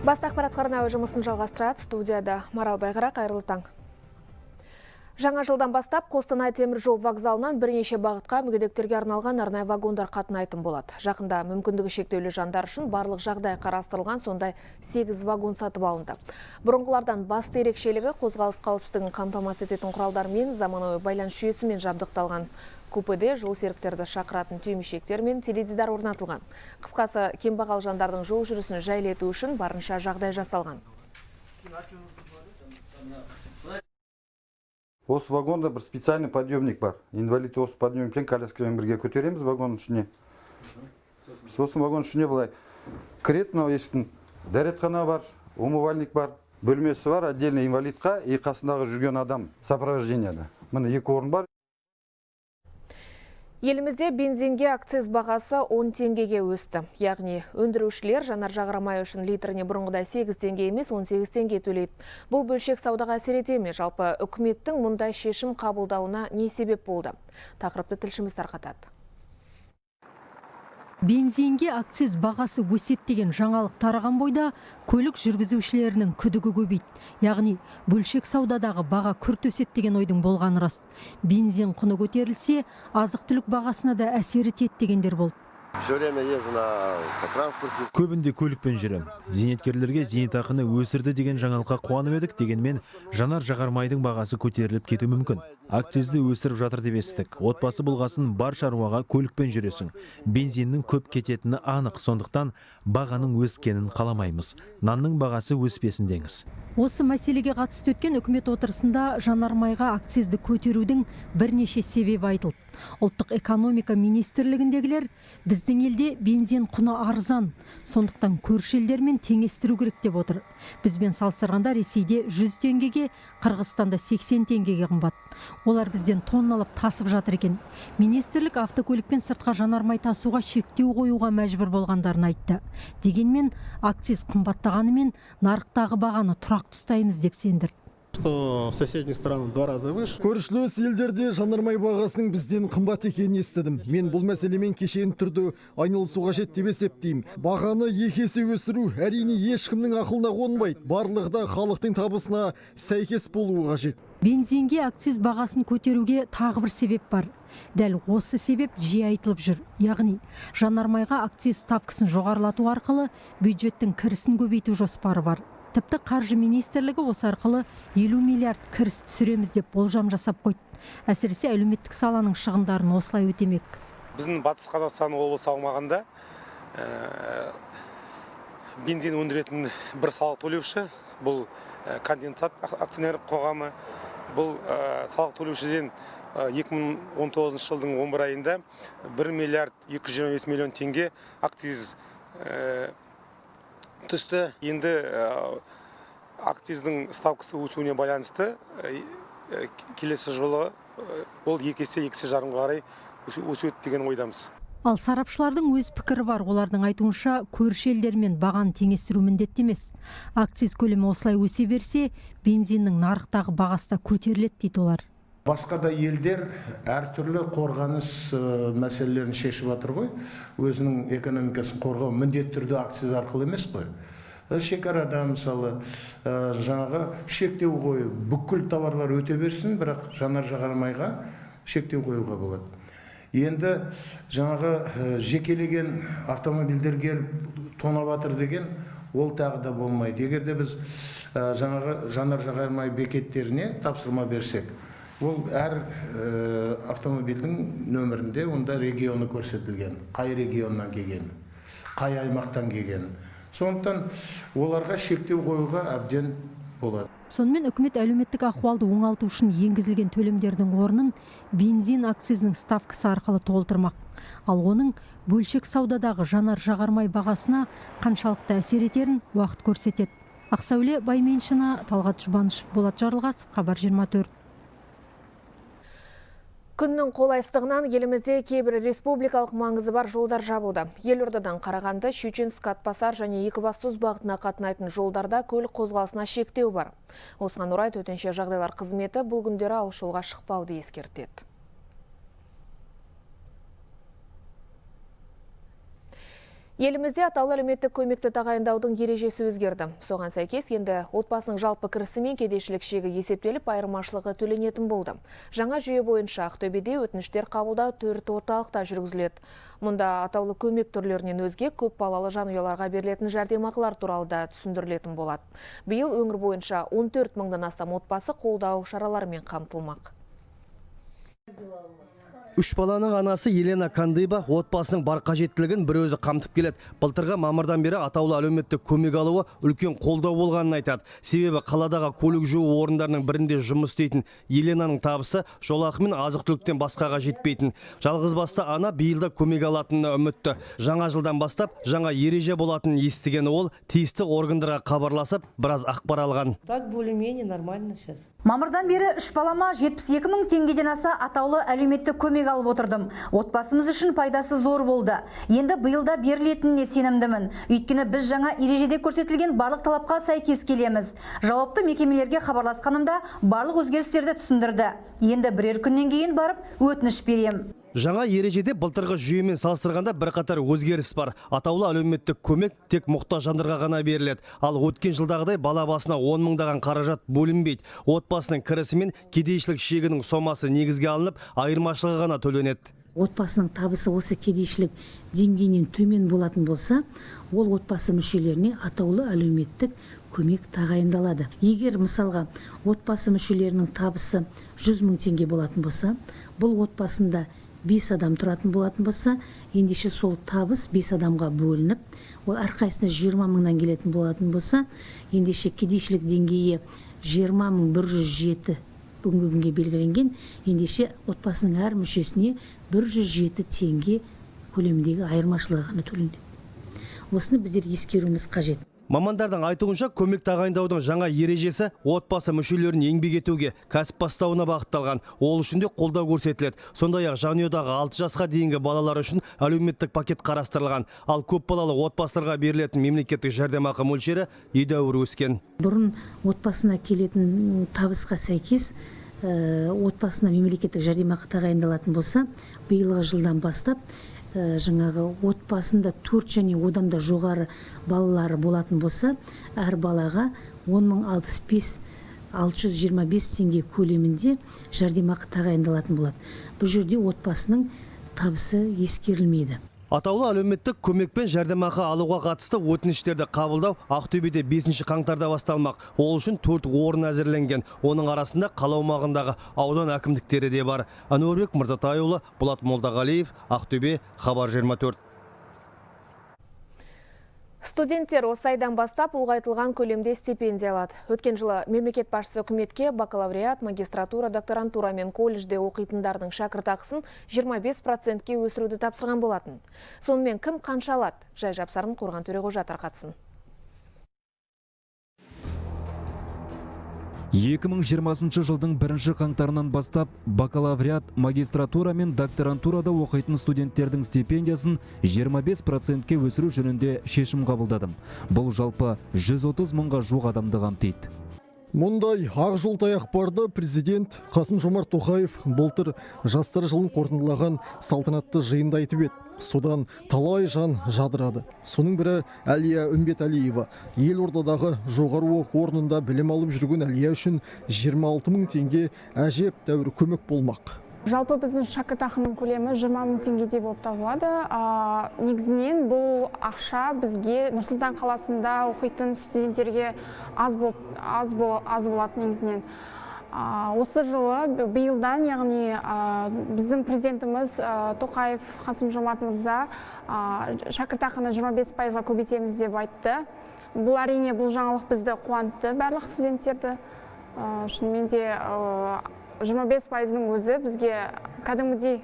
Басты ақпарат арнауы жұмысын жалғастырады. Студияда Марал Байғара, қайырлы таң. Жаңа жылдан бастап Қостанай темір жол вокзалынан бірнеше бағытқа мүгедектерге арналған арнайы вагондар қатынайтын болады. Жақында мүмкіндігі шектеулі жандар үшін барлық жағдай қарастырылған, сондай 8 вагон сатып алынды. Бұрынғылардан басты ерекшелігі қозғалыс қауіпсіздігін қамтамасыз ететін құралдармен, заманауи байланыс жүйесімен жабдықталған. Купеде жол серіктерді шақыратын түймешектер мен теледидар орнатылған. Қысқасы, кембағал жандардың жол жүрісін жайлету үшін барынша жағдай жасалған. Осы вагонда бір специальный подъемник бар. Инвалид осы подъемникпен коляскамен бірге көтереміз вагонның ішіне. Сосын вагон ішіне былай кірет, мынау есіктің дәретхана бар, умывальник бар, бөлмесі бар, отдельно инвалидқа и қасындағы жүрген адам сопровождениеда. Міне 2 орын бар. Елімізде бензинге акциз бағасы 10 теңгеге өсті. Яғни өндірушілер жанар-жағармай үшін литріне бұрынғыдай 8 теңге емес 18 теңге төлейді. Бұл бөлшек саудаға әсер ете ме? Жалпы үкіметтің мұндай шешім қабылдауына не себеп болды? Тақырыпты тілшіміз тарқатады. Бензинге акциз бағасы өсет деген жаңалық тараған бойда көлік жүргізушілерінің күдігі көбейді. Яғни бөлшек саудадағы баға күрт өсет деген ойдың болғаны рас. Бензин құны көтерілсе, азық-түлік бағасына да әсер етеді дегендер болды. Көбінде көлікпен жүрем. Зейнеткерлерге зейнетақыны өсірді деген жаңалыққа қуанып едік, дегенмен жанар-жағармайдың бағасы көтеріліп кетуі мүмкін. Акцизді өсіріп жатыр деп естідік. Отбасы болғасын бар шаруаға көлікпен жүресің. Бензиннің көп кететіні анық, сондықтан бағаның өскенін қаламаймыз. Нанның бағасы өспесін деңіз. Осы мәселеге қатысты өткен үкімет отырысында жанармайға акцизді көтерудің бірнеше себебі айтылды. Ұлттық экономика министрлігіндегілер біздің елде бензин құны арзан, сондықтан көрші елдермен теңестіру керек деп отыр. Бізбен салыстырғанда Ресейде 100 теңгеге, Қырғызстанда 80 теңгеге қымбат. Олар бізден тонналап тасып жатыр екен. Министрлік автокөлікпен сыртқа жанармай тасуға шектеу қоюға мәжбүр болғандарын айтты. Дегенмен акциз қымбаттағанымен нарықтағы бағаны тұрақты ұстаймыз деп сендірді. Что в соседних странах 2 раза выше. Көршілес елдерде жанармай бағасының бізден қымбат екенін естідім. Мен бұл мәселемен кешен түрді айналысу қажет деп есептеймін. Бағаны 2 есе өсіру әрине ешкімнің ақылына қонбайды. Барлығы да халықтың табысына сәйкес болуы қажет. Бензинге акциз бағасын көтеруге тағы бір себеп бар. Дәл осы себеп жиі айтылып жүр. Яғни жанармайға акциз ставкасын жоғарылату арқылы бюджеттің кірісін көбейту жоспары бар. Тіпті қаржы министрлігі осы арқылы 50 миллиард кіріс түсіреміз деп болжам жасап қойды. Әсіресе әлеуметтік саланың шығындарын осылай өтемек. Біздің Батыс Қазақстан облысы аумағында бензин өндіретін бір салық төлеуші, бұл конденсат акционерлік қоғамы. Бұл салық төлеушіден 2019 жылдың 11 айында 1 миллиард 225 миллион теңге акциз түсті. Енді акциздің ставкасы өсуіне байланысты келесі жылы ол 2 есе 2,5 есеге қарай өседі деген ойдамыз. Ал сарапшылардың өз пікірі бар. Олардың айтуынша көрші елдермен бағаны теңестіру міндетті емес. Акциз көлемі осылай өсе берсе, бензиннің нарықтағы бағасы да көтеріледі дейді олар. Басқа да елдер әртүрлі қорғаныс мәселелерін шешіп жатыр ғой. Өзінің экономикасын қорғау міндетті түрде акциз арқылы емес қой. Шекарада мысалы жаңағы шектеу қою, бүкіл товарлар өте берсін, бірақ жанар-жағармайға шектеу қоюға болады. Енді жаңағы жекелеген автомобильдер келіп тонап жатыр деген ол тағы да болмайды. Егерде біз жаңағы жанар-жағармай бекеттеріне тапсырма берсек, ол әр автомобильдің нөмірінде онда регионы көрсетілген, қай регионнан келген, қай аймақтан келген. Сондықтан оларға шектеу қоюға әбден болады. Сонымен үкімет әлеуметтік ахуалды оңалту үшін енгізілген төлемдердің орнын бензин акцизінің ставкасы арқылы толтырмақ. Ал оның бөлшек саудадағы жанар-жағармай бағасына қаншалықты әсер етерін уақыт көрсетеді. Ақсәуле Байменшина, Талғат Жұбанышев, Болат Жарылғасов, Хабар 24. Күннің қолайсыздығынан елімізде кейбір республикалық маңызы бар жолдар жабылды. Елордадан Қарағанды, Щучинск, Атбасар және Екібастұз бағытына қатынайтын жолдарда көлік қозғалысына шектеу бар. Осыған орай төтенше жағдайлар қызметі бұл күндері алыс жолға шықпауды ескертеді. Елімізде атаулы әлеуметтік көмекті тағайындаудың ережесі өзгерді. Соған сәйкес енді отбасының жалпы кірісі мен кедейшілік шегі есептеліп, айырмашылығы төленетін болды. Жаңа жүйе бойынша Ақтөбеде өтініштер қабылдау 4 орталықта жүргізіледі. Мұнда атаулы көмек түрлерінен өзге көп балалы жанұяларға берілетін жәрдемақылар туралы да түсіндірілетін болады. Биыл өңір бойынша 14 мыңнан астам отбасы қолдау шараларымен қамтылмақ. Үш баланың анасы Елена Кандыба отбасының бар қажеттілігін бір өзі қамтып келеді. Былтырғы мамырдан бері атаулы әлеуметтік көмек алуы үлкен қолдау болғанын айтады. Себебі қаладағы көлік жуу орындарының бірінде жұмыс істейтін Еленаның табысы жолақы мен азық-түліктен басқаға жетпейтін. Жалғызбасты ана биылда көмек алатынына үмітті. Жаңа жылдан бастап жаңа ереже болатынын естігені ол тиісті органдарға хабарласып, біраз ақпар алған. Так более-менее нормально сейчас. Мамырдан бері үш балама 72 мың теңгеден аса атаулы әлеуметтік көмек алып отырдым. Отбасымыз үшін пайдасы зор болды. Енді биылда берілетініне сенімдімін. Өйткені біз жаңа ережеде көрсетілген барлық талапқа сәйкес келеміз. Жауапты мекемелерге хабарласқанымда барлық өзгерістерді түсіндірді. Енді бірер күннен кейін барып өтініш берем. Жаңа ережеде былтырғы жүйемен салыстырғанда бірқатар өзгеріс бар. Атаулы әлеуметтік көмек тек мұқтаж жандарға ғана беріледі. Ал өткен жылдағыдай бала басына 10 мыңдаған қаражат бөлінбейді. Отбасының кірісі мен кедейшілік шегінің сомасы негізге алынып, айырмашылығы ғана төленеді. Отбасының табысы осы кедейшілік деңгейінен төмен болатын болса, ол отбасы мүшелеріне атаулы әлеуметтік көмек тағайындалады. Егер мысалға отбасы мүшелерінің табысы 100 мың теңге болатын болса, бұл отбасында 5 адам тұратын болатын болса, ендеше сол табыс 5 адамға бөлініп, ол әрқайсысына 20 мыңнан келетін болатын болса, ендеше кедейшілік деңгейі 20.107 бүгінгі күнге белгіленген, ендеше отбасының әр мүшесіне 107 теңге көлеміндегі айырмашылығы ғана төленеді. Осыны біздер ескеруіміз қажет. Мамандардың айтуынша көмек тағайындаудың жаңа ережесі отбасы мүшелерін еңбек етуге, кәсіп бастауына бағытталған. Ол үшін де қолдау көрсетіледі. Сондай-ақ жанұядағы 6 жасқа дейінгі балалар үшін әлеуметтік пакет қарастырылған. Ал көп балалы отбасыларға берілетін мемлекеттік жәрдемақы мөлшері едәуір өскен. Бұрын отбасына келетін табысқа сәйкес отбасына мемлекеттік жәрдемақы тағайындалатын болса, биылғы жылдан бастап жаңағы отбасында 4 және одан да жоғары балалары болатын болса, әр балаға 10.625 теңге көлемінде жәрдемақы тағайындалатын болады. Бұл жерде отбасының табысы ескерілмейді. Атаулы әлеуметтік көмек пен жәрдемақы алуға қатысты өтініштерді қабылдау Ақтөбеде 5 қаңтарда басталмақ. Ол үшін 4 орын әзірленген. Оның арасында қала аумағындағы аудан әкімдіктері де бар. Әнуарбек Мырзатайұлы, Болат Молдағалиев, Ақтөбе, Хабар 24. Студенттер осы айдан бастап ұлғайтылған көлемде стипендия алады. Өткен жылы мемлекет басшысы үкіметке бакалавриат, магистратура, докторантура мен колледжде оқитындардың шәкіртақысын 25%-ке өсіруді тапсырған болатын. Сонымен кім қанша алады? Жай жапсарын Қорған Төреғожа тарқатсын. 2020 жылдың 1 қаңтарынан бастап бакалавриат, магистратура мен докторантурада оқитын студенттердің стипендиясын 25%-ке өсіру жөнінде шешім қабылдадым. Бұл жалпы 130 мыңға жуық адамды қамтиды. Мұндай ақ жол таяқ барды президент Қасым-Жомарт Тоқаев былтыр жастар жылын қорытындылаған салтанатты жиында айтып еді. Содан талай жан жадырады. Соның бірі Әлия Үмбетәлиева. Елордадағы жоғары оқу орнында білім алып жүрген Әлия үшін 26 мың теңге әжептәуір көмек болмақ. Жалпы біздің шәкіртақының көлемі 20 мың теңгедей болып табылады. Негізінен бұл ақша бізге Нұрсұлтан қаласында оқитын студенттерге аз болады негізінен. Осы жылы биылдан, яғни біздің президентіміз Тоқаев Қасым-Жомарт мырза шәкіртақыны 25%-ға көбейтеміз деп айтты. Бұл әрине бұл жаңалық бізді қуантты, барлық студенттерді. Шынымен де 25%-ның өзі бізге кәдімгідей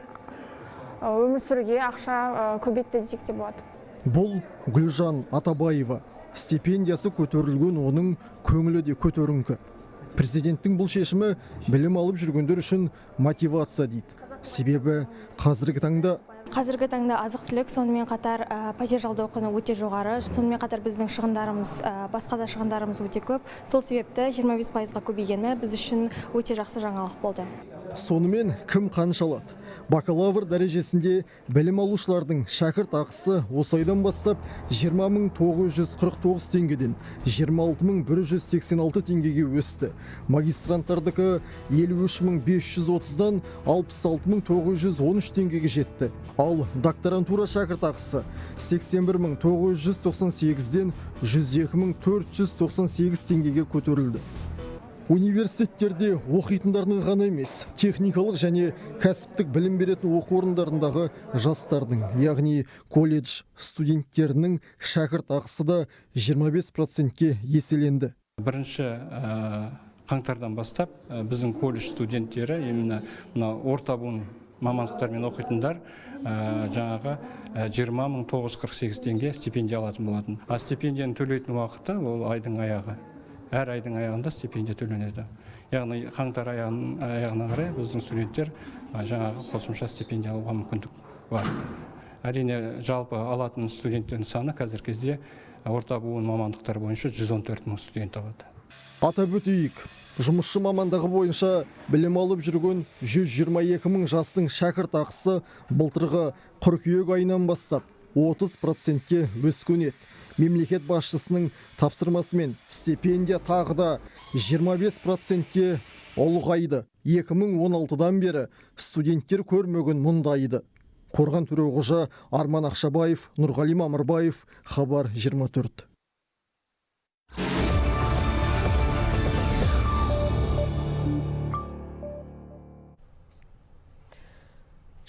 өмір сүруге ақша көбейтті десек те болады. Бұл Гүлжан Атабаева. Стипендиясы көтерілген, оның көңілі де көтеріңкі. Президенттің бұл шешімі білім алып жүргендер үшін мотивация дейді. Себебі қазіргі таңда азық-түлік, сонымен қатар пәтер жалдау құны өте жоғары, сонымен қатар біздің шығындарымыз, басқа да шығындарымыз өте көп. Сол себепті 25%-ға көбейгені біз үшін өте жақсы жаңалық болды. Сонымен кім қанша алады? Бакалавр дәрежесінде білім алушылардың шәкірт ақысы осы айдан бастап 20.949 теңгеден 26.186 теңгеге өсті. Магистранттардікі 53.530-дан 66.913 теңгеге жетті. Ал докторантура шәкірт ақысы 81.998-ден 102.498 теңгеге көтерілді. Университеттерде оқитындардың ғана емес, техникалық және кәсіптік білім беретін оқу орындарындағы жастардың, яғни колледж студенттерінің шәкірт ақысы да 25%-ке еселенді. Бірінші қаңтардан бастап біздің колледж студенттері, именно орта буын мамандықтармен оқитындар жаңағы 20.948 теңге стипендия алатын болатын. А стипендияны төлейтін уақыты ол айдың аяғы. Әр айдың аяғында стипендия төленеді. Яғни қаңтар аяғына қарай біздің студенттер жаңағы қосымша стипендия алуға мүмкіндік бар. Әрине жалпы алатын студенттердің саны қазір кезде орта буын мамандықтар бойынша 114 мың студент алады. Атап өтейік, жұмысшы мамандығы бойынша білім алып жүрген 122 мың жастың шәкірт ақысы былтырғы қыркүйек айынан бастап 30%-ке өскен еді. Мемлекет басшысының тапсырмасымен стипендия тағы да 25%-ке ұлғайды. 2016-дан бері студенттер көрмеген мұндайды. Қорған Төреғожа, Арман Ақшабаев, Нұрғали Мамырбаев, Хабар 24.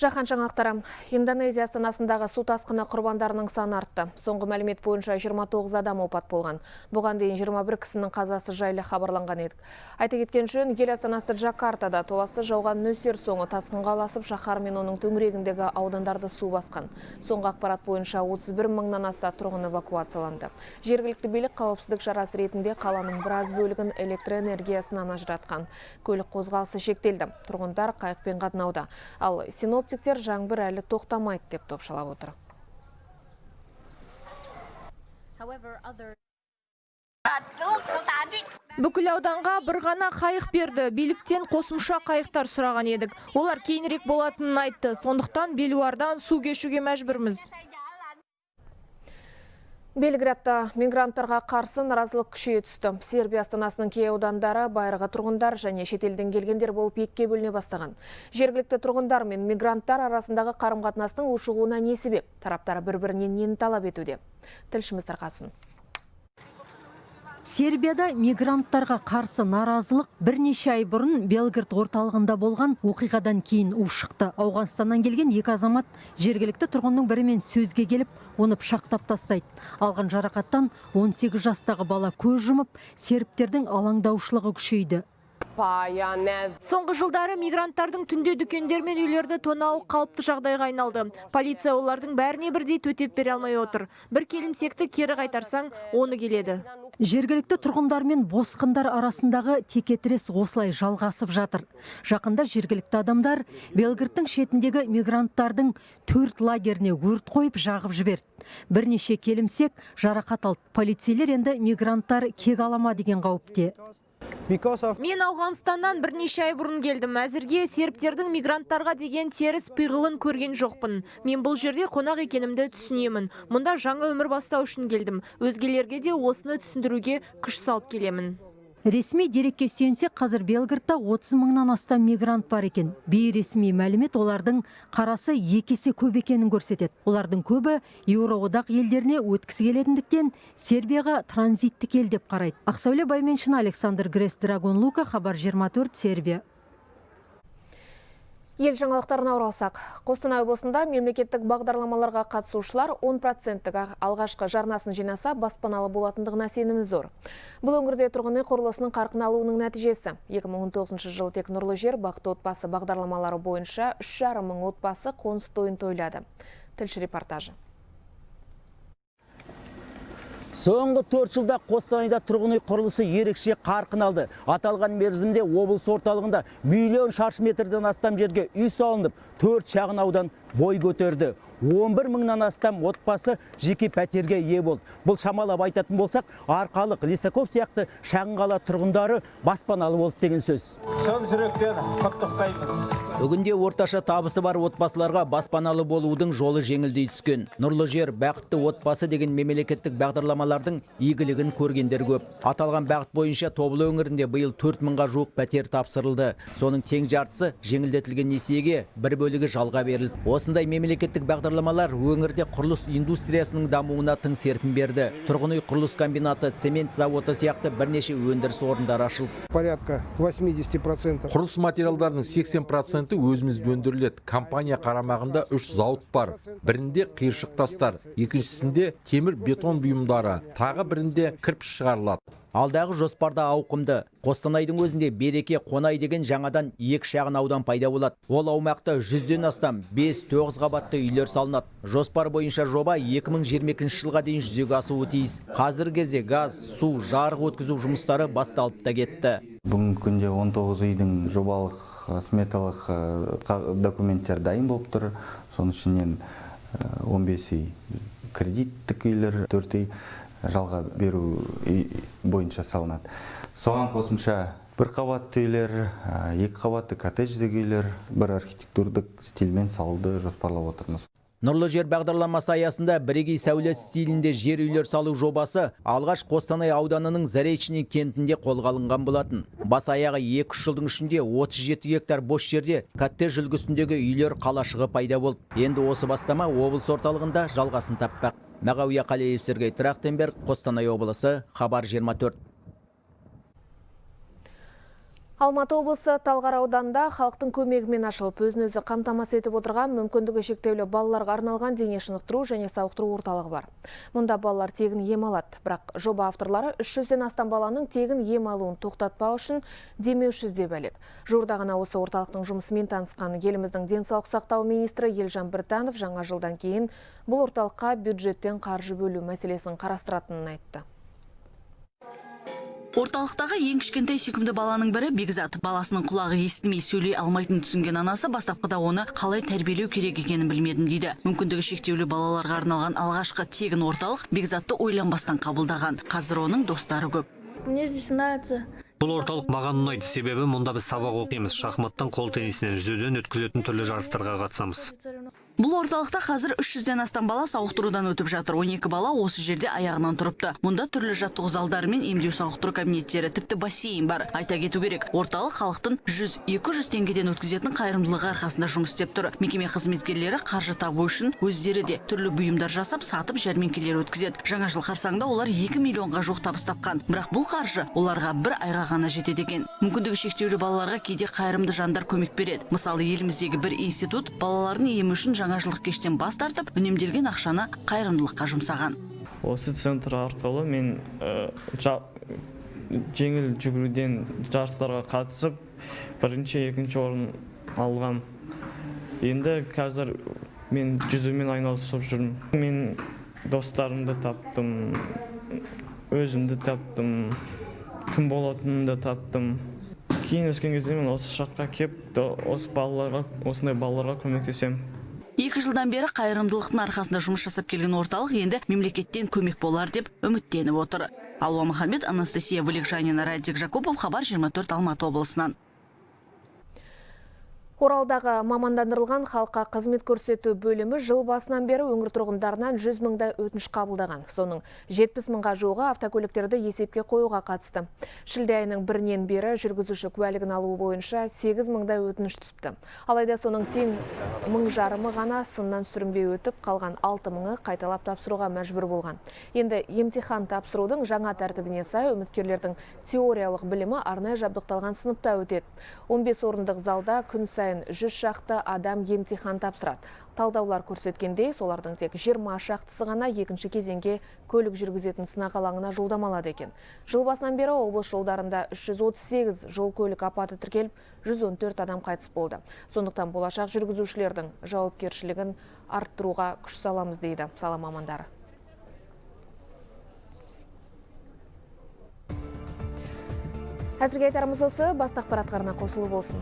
Жаһан жаңалықтары. Индонезия астанасындағы су тасқыны құрбандарының саны артты. Соңғы мәлімет бойынша 29 адам опат болған. Бұған дейін 21 кісінің қазасы жайлы хабарланған едік. Айта кеткен жөн, ел астанасы Джакартада толассыз жауған нөсер соңы тасқынға ұласып, шаһар мен оның төңірегіндегі аудандарды су басқан. Соңғы ақпарат бойынша 31 мыңнан аса тұрғын эвакуацияланды. Жергілікті билік қауіпсіздік шарасы ретінде қаланың біраз бөлігін электр энергиясынан ажыратқан. Көлік қозғалысы шектелді. Тұрғындар қайықпен қатынауда. Ал синоптиктер жаңбыр әлі тоқтамайды деп топшылап отыр. Бүкіл ауданға бір ғана қайық берді. Биліктен қосымша қайықтар сұраған едік. Олар кейінірек болатынын айтты. Сондықтан Белуардан су кешуге мәжбүрміз. Белградта мигранттарға қарсы наразылық күшейе түсті. Сербия астанасының кей аудандары байырғы тұрғындар және шетелден келгендер болып екіге бөліне бастаған. Жергілікті тұрғындар мен мигранттар арасындағы қарым-қатынастың ушығуына не себеп? Тараптар бір-бірінен нені талап етуде? Тілшіміз тарқасын. Сербияда мигранттарға қарсы наразылық бірнеше ай бұрын Белград орталығында болған оқиғадан кейін ушықты. Ауғанстаннан келген екі азамат жергілікті тұрғынның бірімен сөзге келіп, оны пышақтап тастайды. Алған жарақаттан 18 жастағы бала көз жұмып, сербтердің алаңдаушылығы күшейді. Соңғы жылдары мигранттардың түнде дүкендер мен үйлерді тонау қалыпты жағдайға айналды. Полиция олардың бәріне бірдей төтеп бере алмай отыр. Бір келімсекті кері қайтарсаң, оны келеді. Жергілікті тұрғындар мен босқындар арасындағы текетірес осылай жалғасып жатыр. Жақында жергілікті адамдар Белградтың шетіндегі мигранттардың 4 лагеріне өрт қойып жағып жіберді. Бірнеше келімсек жарақат алды. Полицейлер енді мигранттар кек алама деген қауіпте. Мен Ауғанстаннан бірнеше ай бұрын келдім. Әзірге сербтердің мигранттарға деген теріс пиғылын көрген жоқпын. Мен бұл жерде қонақ екенімді түсінемін. Мұнда жаңа өмір бастау үшін келдім. Өзгелерге де осыны түсіндіруге күш салып келемін. Ресми дерекке сүйенсек, қазір Белградта 30 мыңнан астам мигрант бар екен. Бейресми мәлімет олардың қарасы 2 есе көп екенін көрсетеді. Олардың көбі Еуроодақ елдеріне өткісі келетіндіктен Сербияға транзиттік ел деп қарайды. Ақсәуле Байменшина, Александр Грес, Драгон Лука, Хабар 24, Сербия. Ел жаңалықтарына оралсақ, Қостанай облысында мемлекеттік бағдарламаларға қатысушылар 10%-ға алғашқы жарнасын жинаса баспаналы болатындығына сенімі зор. Бұл өңірде тұрғын үй құрылысының қарқын алуының нәтижесі. 2019 жылы тек нұрлы жер, бақытты отбасы бағдарламалары бойынша 3,5 мың отбасы қоныс тойын тойлады. Тілші репортажы. Соңғы 4 жылда Қостанайда тұрғын үй құрылысы ерекше қарқын алды. Аталған мерзімде облыс орталығында миллион шаршы метрден астам жерге үй салынып, 4 шағын аудан бой көтерді. 11 мыңнан астам отбасы жеке пәтерге ие болды. Бұл шамалап айтатын болсақ, Арқалық, Лисаков сияқты шағын қала тұрғындары баспаналы болды деген сөз. Шын жүректен құттықтаймыз. Бүгінде орташа табысы бар отбасыларға баспаналы болудың жолы жеңілдей түскен. Нұрлы жер, бақытты отбасы деген мемлекеттік бағдарламалардың игілігін көргендер көп. Аталған бағыт бойынша Тобыл өңірінде биыл 4 мыңға жуық пәтер тапсырылды. Соның тең жартысы жеңілдетілген несиеге, бір бөлігі жалға берілді. Осындай мемлекеттік бағдарламалар өңірде құрылыс индустриясының дамуына тың серпін берді. Тұрғын үй құрылыс комбинаты, цемент заводы сияқты бірнеше өндіріс орындары ашылды. Порядка 80%. Құрылыс материалдарының 80% өзімізде өндіріледі. Компания қарамағында 3 зауыт бар. Бірінде қиыршық тастар, екіншісінде темір бетон бұйымдары, тағы бірінде кірпіш шығарылады. Алдағы жоспарда ауқымды. Қостанайдың өзінде Береке, Қонай деген жаңадан 2 шағын аудан пайда болады. Ол аумақта 100-ден астам 5-9 қабатты үйлер салынады. Жоспар бойынша жоба 2022 жылға дейін жүзеге асуы тиіс. Қазіргі кезде газ, су, жарық өткізу жұмыстары басталып та кетті. Бүгінгі күнде 19 үйдің жобалық сметалық документтер дайын болып тұр. Соның ішінен 15 үй кредиттік үйлер, 4 үй жалға беру бойынша салынады. Соған қосымша 1 қабатты үйлер, 2 қабатты коттедждік үйлер, бір архитектурдық стильмен салуды жоспарлап отырмыз. Нұрлы жер бағдарламасы аясында бірегей сәулет стилінде жер үйлер салу жобасы алғаш Қостанай ауданының Заречный кентінде қолға алынған болатын. Бас аяғы 2 жылдың ішінде 37 гектар бос жерде коттедж үлгісіндегі үйлер қалашығы пайда болды. Енді осы бастама облыс орталығында жалғасын таппақ. Мағауия Қалиев, Сергей Трахтенберг, Қостанай облысы, Хабар 24. Алматы облысы Талғар ауданында халықтың көмегімен ашылып, өзін өзі қамтамасыз етіп отырған мүмкіндігі шектеулі балаларға арналған дене шынықтыру және сауықтыру орталығы бар. Мұнда балалар тегін ем алады, бірақ жоба авторлары 300-ден астам баланың тегін ем алуын тоқтатпау үшін демеуші іздеп әлек. Жуырда ғана осы орталықтың жұмысымен танысқан еліміздің денсаулық сақтау министрі Елжан Біртанов жаңа жылдан кейін бұл орталыққа бюджеттен қаржы бөлу мәселесін қарастыратынын айтты. Орталықтағы ең кішкентай сүйкімді баланың бірі Бекзат. Баласының құлағы естімей сөйлей алмайтын түсінген анасы бастапқыда оны қалай тәрбиелеу керек екенін білмедім дейді. Мүмкіндігі шектеулі балаларға арналған алғашқы тегін орталық Бекзатты ойланбастан қабылдаған. Қазір оның достары көп. Мне здесь нравится. Бұл орталық маған ұнайды, себебі мұнда біз сабақ оқимыз, шахматтан, қол теннисінен, жүзуден өткізетін түрлі жарыстарға қатысамыз. Бұл орталықта қазір 300-ден астам бала сауықтырудан өтіп жатыр. 12 бала осы жерде аяғынан тұрыпты. Мұнда түрлі жаттығу залдары мен емдеу сауықтыру кабинеттері, тіпті бассейн бар. Айта кету керек, орталық халықтың 100-200 теңгеден өткізетін қайырымдылығы арқасында жұмыс істеп тұр. Мекеме қызметкерлері қаржы табу үшін өздері де түрлі бұйымдар жасап, сатып жәрмеңкелер өткізеді. Жаңа жыл қарсаңында олар 2 миллионға жуық табыс тапқан. Бірақ бұл қаржы оларға бір айға ғана жетеді екен. Мүмкіндігі шектеулі балаларға кейде қайырымды жандар көмек береді. Мысалы, еліміздегі бір институт балалардың емі үшін жаңа жылдық кештен бас тартып, үнемделген ақшаны қайырымдылыққа жұмсаған. Осы центр арқылы мен жеңіл жүгіруден жарыстарға қатысып, бірінші, екінші орын алғам. Енді қазір мен жүзумен айналысып жүрмін. Мен достарымды таптым, өзімді таптым, кім болатынымды таптым. Кейін өскен кезде мен осы шаққа кеп, осындай балаларға көмектесем. 2 жылдан бері қайырымдылықтың арқасында жұмыс жасап келген орталық енді мемлекеттен көмек болар деп үміттеніп отыр. Алуа Махамбет, Анастасия Валикжанина, Радик Жакупов, Хабар 24, Алматы облысынан. Оралдағы мамандандырылған халыққа қызмет көрсету бөлімі жыл басынан бері өңір тұрғындарынан 100 мыңдай өтініш қабылдаған. Соның 70 мыңға жуығы автокөліктерді есепке қоюға қатысты. Шілде айының 1-нен бері жүргізуші куәлігін алу бойынша 8 мыңдай өтініш түсіпті. Алайда соның тең 1,5 мыңы ғана сыннан сүрінбей өтіп, қалған 6 мыңы қайталап тапсыруға мәжбүр болған. Енді емтихан тапсырудың жаңа тәртібіне сай үміткерлердің теориялық білімі арнайы жабдықталған сыныпта өтеді. 15 орындық залда күн сайын 100 шақты адам емтихан тапсырады. Талдаулар көрсеткендей, солардың тек 20 шақтысы ғана екінші кезеңге көлік жүргізетін сынақ алаңына жолдамалады екен. Жыл басынан бері облыс жолдарында 338 жол көлік апаты тіркеліп, 114 адам қайтыс болды. Сондықтан болашақ жүргізушілердің жауапкершілігін арттыруға күш саламыз дейді сала мамандары. Әзірге айтарымыз осы, басты ақпаратқа қосылу болсын.